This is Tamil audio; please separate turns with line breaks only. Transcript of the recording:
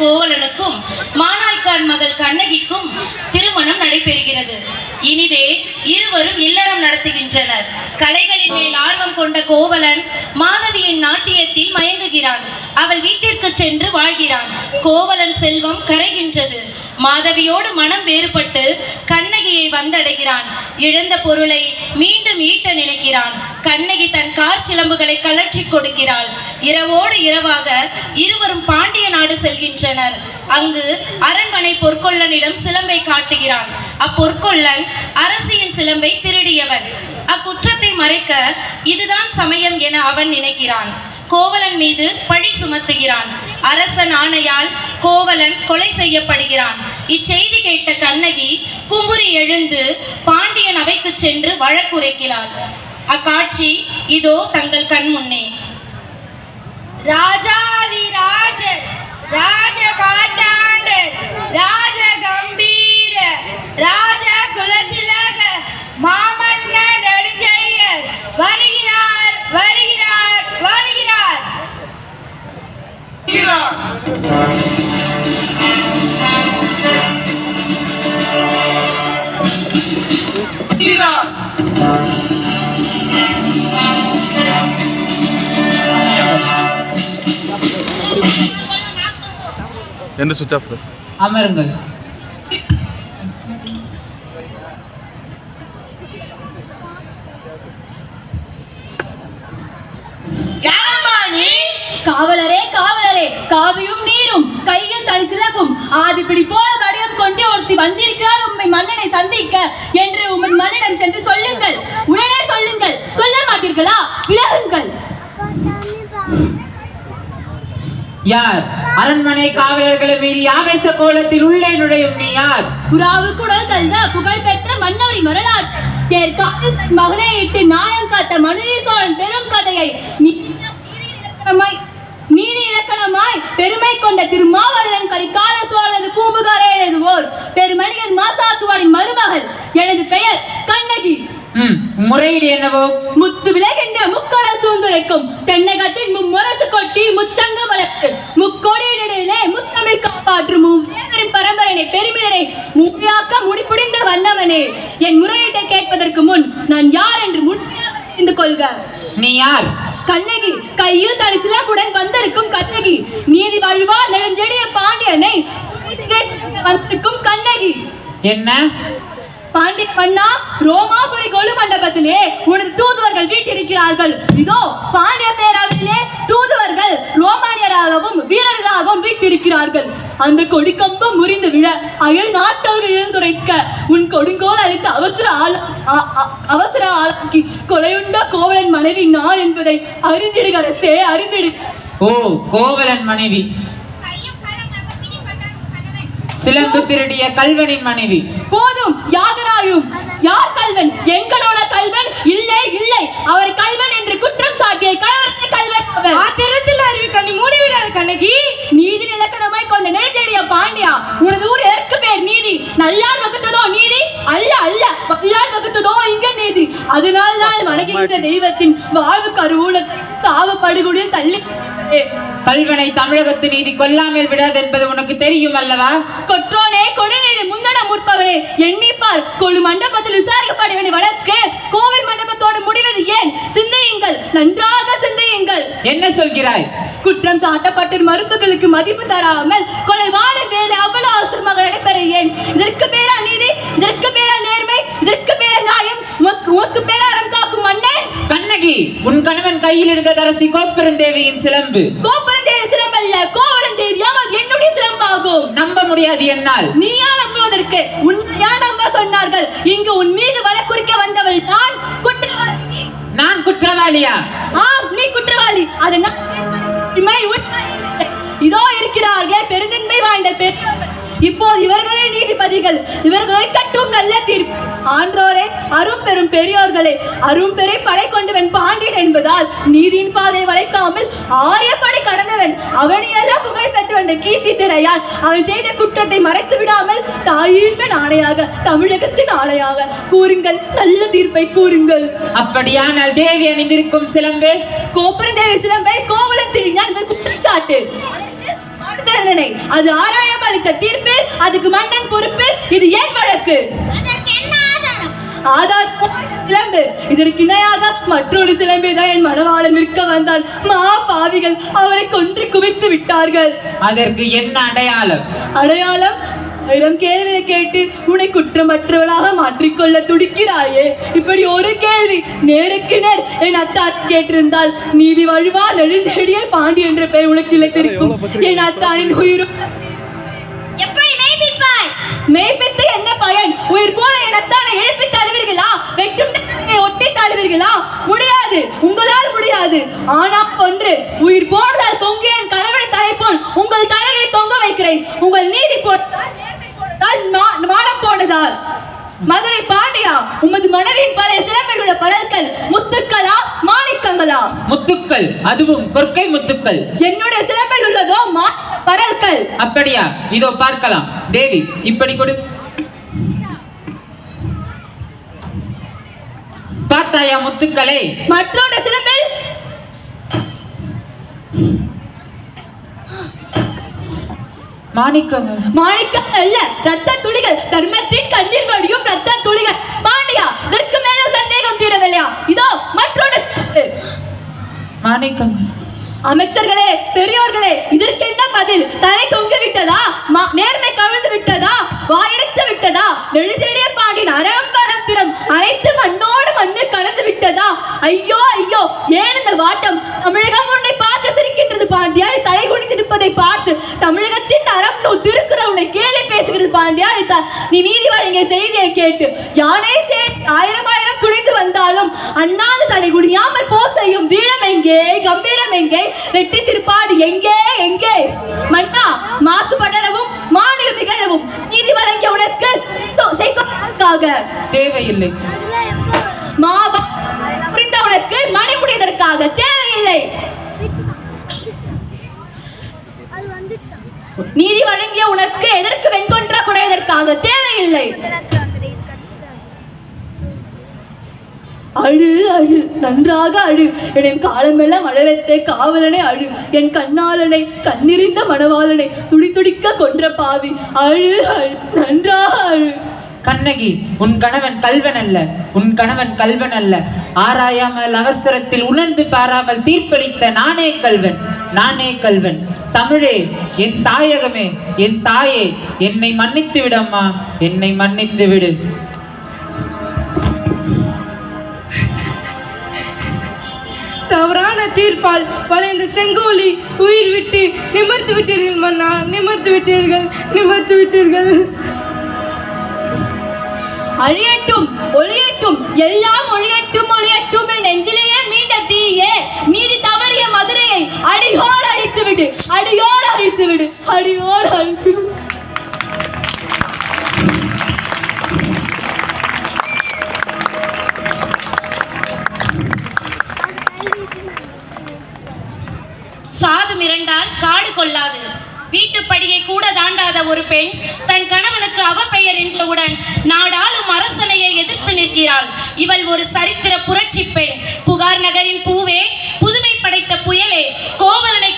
கோவலனுக்கும் மானாய்க்கான் மகள் கண்ணகிக்கும் திருமணம் நடைபெறுகிறது. இனிதே இருவரும் இல்லறம் நடத்துகின்றனர். கலைகளின் மேல் ஆர்வம் கொண்ட கோவலன் மாதவியின் நாட்டியத்தில் மயங்குகிறான். அவள் வீட்டிற்கு சென்று வாழ்கிறான். கோவலன் செல்வம் கரைகின்றது. மாதவியோடு மனம் வேறுபட்டு கண்ணகியை வந்தடைகிறான். இழந்த பொருளை மீண்டும் ஈட்ட நினைக்கிறான். கண்ணகி தன் கார் சிலம்புகளை கலற்றி கொடுக்கிறாள். இரவோடு இரவாக இருவரும் பாண்டிய நாடு செல்கின்றனர். அங்கு அரண்மனை பொற்கொள்ளனிடம் சிலம்பை காட்டுகிறான். அப்பொற்கொள்ளன் அரசியின் சிலம்பை திருடியவன். அக்குற்றத்தை மறைக்க இதுதான் சமயம் என அவன் நினைக்கிறான். கோவலன் மீது பழி சுமத்துகிறான். அரசன் ஆணையால் கோவலன் கொலை செய்யப்படுகிறான். இச்செய்தி கேட்ட கண்ணகி குமுறி எழுந்து பாண்டியன் அவைக்கு சென்று வழக்குரைக்கிறாள். அக்காட்சி இதோ தங்கள் கண் முன்னே.
ராஜாதி ராஜன், ராஜ மாதாண்டர், ராஜ கம்பீர, ராஜ குலதிலக, மாமன்ன நெடுஞ்செழியர் வருகிறார், வருகிறார், வருகிறார்.
என்ன சுவிட்ச் ஆஃப் சார்?
அமருங்கள்.
காவலரே காவலரே, காவியும் நீரும் கையில் தனி சிலம்பும் ஆதிப்பிடி போல கடிதம் கொண்டு ஒருத்தி வந்திருக்கிறாள் உம்மை மன்னனை சந்திக்க என்று உமது மன்னிடம் சென்று சொல்லுங்கள். உடனே சொல்லுங்கள். சொல்ல மாட்டீர்களா? விலகுங்கள்.
யார்? அரண்மனை காவலர்களை மீறி ஆவேச கோலத்தில் உள்ளே நுழையும் நீ யார்?
புறாவுக்குடல் கல்த புகழ் பெற்ற மன்னரின் வரலாறு தன் மகனை இட்டு நாயம் காத்த மனுநீதி சோழன் பெரும் கதையை நீதி இலக்கணமாய் பெருமை கொண்ட திருமாவளவன் கரிகால சோழனது பூம்புகாரே எழுதுவோர் பெருமணிகன் மாசாத்துவானின் மருமகள். எனது பெயர் கண்ணகி.
முறையீடு என்னவோ?
முத்து விலகின்ற முக்கடல் சூழ்ந்துரைக்கும் தென்னகத்தின் மும்முரசு கொட்டி முச்சங்க வளர்த்து முக்கோடியிலே முத்தமிழ் காப்பாற்றும் வேதரின் பரம்பரனை பெருமையனை முறையாக்க முடிப்புடிந்த வண்ணவனே, என் முறையீட்டை கேட்பதற்கு முன் நான் யார் என்று முழுமையாக தெரிந்து கொள்க.
நீ யார்?
கண்ணகி. கையில் தனி சிலம்புடன் வந்திருக்கும் கண்ணகி. நீதி வாழ்வா நெடுஞ்செழிய பாண்டியனை வந்திருக்கும் கண்ணகி.
என்ன?
பாண்டிய மன்னா, ரோமாபுரி கொலு மண்டபத்திலே உனது தூதுவர்கள் வீட்டிருக்கிறார்கள். இதோ பாண்டிய பேரவையிலே தூதுவர்கள் ரோமானியராகவும் வீரர்களாகவும் வீட்டிருக்கிறார்கள். அந்த கொடிக்கம்பம் முறிந்து விழ அயல் நாட்டவர்கள் எழுந்துரைக்க உன் கொடுங்கோல் அளித்த அவசர ஆளாக்கி கொலையுண்ட கோவலன் மனைவி நான் என்பதை அறிந்திடுக அரசே, அறிந்திடு.
ஓ, கோவலன் மனைவி. சிலம்பு திருடிய கல்வனின் மனைவி.
போதும், யாதராயும். யார் கல்வன்? எங்களோட கல்வன் இல்லை, இல்லை. அவர் கல்வன் என்று குற்றம் சாட்டிய கலவரத்தை கல்வன் அவர்.
ஆத்திரத்தில் அறிவிக்க நீ மூடிவிடாத கண்ணகி.
நீதி இலக்கணமாய் கொண்ட நெடுஞ்செழிய பாண்டியா, உனது ஊர் எதற்கு பேர் நீதி? நல்லார் வகுத்ததோ நீதி? அல்ல, அல்ல. வல்லார் வகுத்ததோ இங்க நீதி. அதனால் தான் வணங்குகின்ற தெய்வத்தின் வாழ்வு கருவூலத்தை சாவ படுகொலில் தள்ளி.
கல்வனை தமிழகத்து நீதி கொல்லாமல் விடாது என்பது உனக்கு தெரியும் அல்லவா?
கொற்றோனே, கொடுநீதி முந்தன முற்பவனே, எண்ணிப்பார். கொழு மண்டபத்தில் விசாரிக்கப்பட வேண்டிய வழக்கு கோவில் மண்டபத்தோடு முடிவது ஏன்? சிந்தியுங்கள், நன்றாக சிந்தியுங்கள்.
என்ன சொல்கிறாய்?
குற்றம் சாட்டப்பட்ட மருத்துவர்களுக்கு மதிப்பு தராமல் கொலை வாழ வேலை அவ்வளவு அவசரமாக நடைபெற ஏன்? இதற்கு பேரா நீதி? இதற்கு பேரா நேர்மை? இதற்கு பேரா நியாயம்? உமக்கு பேரா அறம் காக்கும் மன்னன்?
கண்ணகி, உன் கணவன் கையில் இருந்த அரசி கோப்பெருந்தேவியின் சிலம்பு.
கோப்பெருந்தேவி சிலம்பல்ல, கோவலன் தேவி. அது என்னுடைய சிலம்பாகும்.
நம்ப முடியாது என்னால்.
நீயா நம்புவதற்கு? உன்னையா நம்ப சொன்னார்கள்? இங்கு உன் மீது வழக்குறிக்க வந்தவள் நான் குற்றவாளி.
நான் குற்றவாளியா?
ஆம், நீ குற்றவாளி. அது இதோ இருக்கிறார்கள் பெருந்தன்மை வாய்ந்த பெரியவர்கள். இப்போது இவர்களே நீதிபதிகள். இவர்களை கட்டும் நல்ல தீர்ப்பு. ஆன்றோரே, அரும் பெரும் பெரியோர்களே, அரும் பெரை படை கொண்டவன் பாண்டியன் என்பதால் நீதியின் பாதை வளைக்காமல் ஆரியப்படை கடந்தவன் அவனையெல்லாம் புகழ் பெற்றவன் கீர்த்தி திரையால் அவன் செய்த குற்றத்தை மறைத்து விடாமல் தாயின் ஆணையாக தமிழகத்தின் ஆணையாக கூறுங்கள், நல்ல தீர்ப்பை கூறுங்கள்.
அப்படியானால் தேவி அணிந்திருக்கும் சிலம்பு?
கோப்பெருந்தேவி சிலம்பை கோவலன் திருடினான் குற்றச்சாட்டு. தண்டனை. அது ஆராயாமல் அளித்த தீர்ப்பு, அதுக்கு மன்னன் பொறுப்பு. இது ஏன் வழக்கு? ஆதார் சிலம்பு. இதற்கு இணையாக மற்றொரு சிலம்பை தான் என் மணவாளன் விற்க வந்தான். பாவிகள் அவரை கொன்று குவித்து விட்டார்கள்.
அதற்கு என்ன அடையாளம்?
அடையாளம்? 1000 கேள்வியை கேட்டு உன்னை குற்றமற்றவளாக மாற்றிக்கொள்ள துடிக்கிறாயே. இப்படி ஒரு கேள்வி நேருக்கு நேர் என் அத்தான் கேட்டிருந்தால் நீதி வழுவா நெடுஞ்செடியே பாண்டி என்ற பெயர் உனக்கு இழைத்திருக்கும். என் அத்தானின் உயிரும் மெய்ப்பித்து என்ன பயன்? உயிர் போன என் அத்தானை எழுப்பி தருவீர்களா? வெட்டும் ஒட்டி தருவீர்களா? முடியாது, உங்களால் முடியாது. ஆனா ஒன்று, உயிர் போனதால் தொங்கிய என் கணவனை தலைப்போல் உங்கள் தலையை தொங்க வைக்கிறேன். உங்கள் நீதி போட்டால் மானம் போனதால். மதுரை பாண்டியா, உமது மனைவியின் பழைய சிலம்பில் உள்ள பரல்கள் முத்துக்களா மாணிக்கங்களா?
முத்துக்கள், அதுவும் கொற்கை முத்துக்கள்.
என்னுடைய சிலம்பில் உள்ளதோ பரல்கள்.
அப்படியா? இதோ பார்க்கலாம். தேவி, இப்படி கொடு. பார்த்தாயா முத்துக்களே?
மற்றொரு சிலம்பில்
மாணிக்கங்கள்.
மாணிக்கம் அல்ல, ரத்த துளிகள். தர்மத்தின் கண்ணீர் வடியும் ரத்த துளிகள். பாண்டியா, இதற்கு மேலும் சந்தேகம் தீரவில்லையா? இதோ மற்றொரு
மாணிக்கங்கள்.
அமைச்சர்களே, பெரியோர்களே, இதற்கு என்ன பதில்? தலை தொங்கி விட்டதா? நேர்மை கவிழ்ந்து விட்டதா? வாயடைத்து விட்டதா? நெடுஞ்செடிய பாண்டின் அரம்பரத்திரம் அனைத்து மண்ணோடு மண்ணு கலந்து விட்டதா? ஐயோ ஐயோ, ஏன் இந்த வாட்டம்? தமிழகம் உன்னை பார்த்து சிரிக்கின்றது பாண்டியா. தலை குனிந்திருப்பதை பார்த்து தமிழகத்தின் அறம் திருக்குற உன்னை கேலி பேசுகிறது பாண்டியா. நீ நீதி வழங்கிய செய்தியை கேட்டு யானை ஆயிரம் துணிந்து வந்தாலும் அண்ணாது தலை குனியாமல் போ செய்யும் வீரம் எங்கே? கம்பீரம் எங்கே? வெற்றி திருப்பாடு எங்கே? எங்கே? மன்னா, மாசு படரவும் மாநிலம் நிகழவும் நீதி வழங்கிய உனக்கு
தேவையில்லை.
புரிந்த உனக்கு மணி முடியதற்காக தேவையில்லை. நீதி வழங்கிய உனக்கு எதற்கு வெண்கொன்றா குறையதற்காக தேவையில்லை. அழு அழு, நன்றாக அழு. என் காலமெல்லாம் அழவெத்தே காவலனை அழு. என் கண்ணாளனை, கண்ணிறிந்த மணவாளனை துடி துடிக்க கொன்ற பாவி. அழு அழு, நன்றாக அழு.
கண்ணகி, உன் கணவன் கல்வன் அல்ல. உன் கணவன் கல்வன் அல்ல. ஆராயாமல் அவசரத்தில் உணர்ந்து பாராமல் தீர்ப்பளித்த நானே கல்வன். நானே கல்வன். தமிழே, என் தாயகமே, என் தாயே, என்னை மன்னித்து விடம்மா. என்னை மன்னித்து விடு.
தவறான தீர்ப்பால் வளைந்த செங்கோலி உயிர் விட்டு நிமிர்த்து விட்டீர்கள் மன்னா. நிமிர்த்து விட்டீர்கள், நிமிர்த்து விட்டீர்கள்.
அழியட்டும், ஒளியட்டும், எல்லாம் ஒழியட்டும், ஒளியட்டும். நெஞ்சிலேயே மீண்ட தீயே, நீதி தவறிய மதுரையை அடியோடு அழித்து விடு. அடியோடு அழித்து விடு. அடியோடு அழித்து விடு.
சாது மிரண்டால் காடு கொள்ளாது. வீட்டுப்படியை கூட தாண்டாத ஒரு பெண் தன் கணவனுக்கு அவப்பெயர் என்றவுடன் நாடாளும் அரசனையை எதிர்த்து நிற்கிறாள். இவள் ஒரு சரித்திர புரட்சி பெண். புகார் நகரின் பூவே, புதுமை படைத்த புயலே, கோவலனை